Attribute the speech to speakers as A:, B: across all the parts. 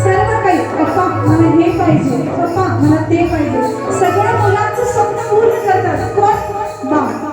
A: सर्व काही पप्पा मला हे पाहिजे, पप्पा मला ते पाहिजे, सगळ्या मुलांचं स्वप्न पूर्ण करतात कोण? बाबा.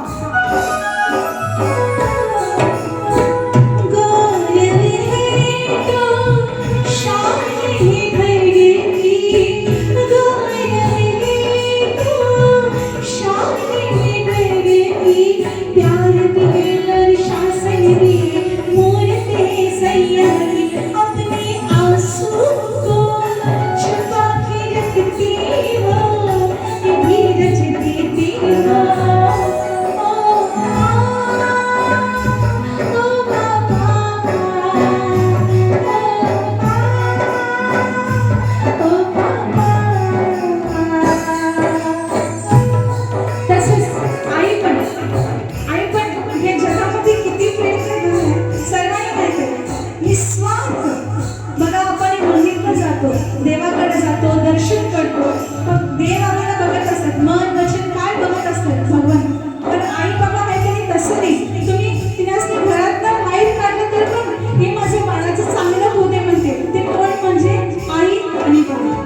A: देवाकडे जातो, दर्शन करतो, मग देव आम्हाला बघत असतात, मन वचन काय बघत असतात भगवान. पण आई बाबा काहीतरी तसं नाही. तुम्ही तिने घरातनं बाहेर काढलं तर पण हे माझ्या बाळाचं चांगलं होते म्हणते. ते कोण? म्हणजे आई आणि बाबा.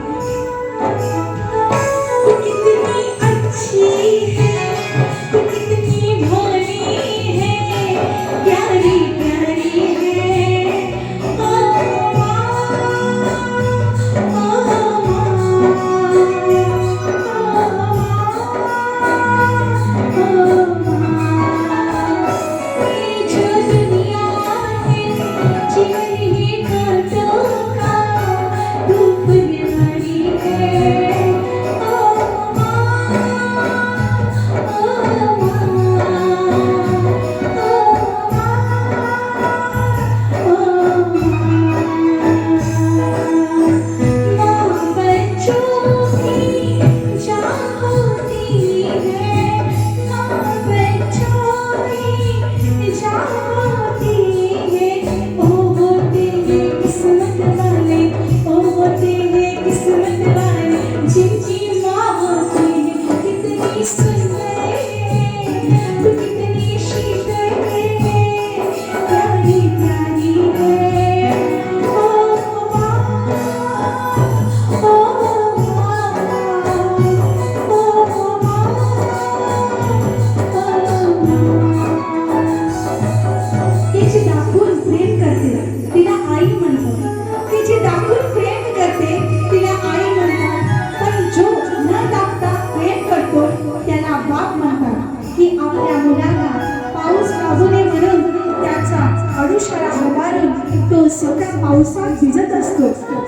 A: तो सगळ्या पावसात भिजत असतो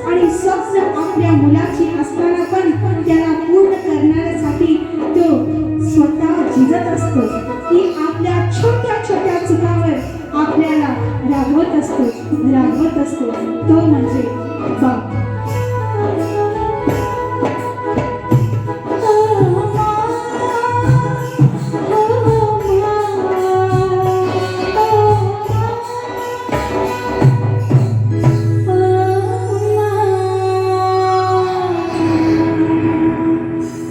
A: आणि स्वप्न आपल्या मुलाची असताना पण त्याला पूर्ण करण्यासाठी तो स्वतः झिजत असतो. की आपल्या छोट्या छोट्या चुकावर आपल्याला रागवत असतो. तो म्हणजे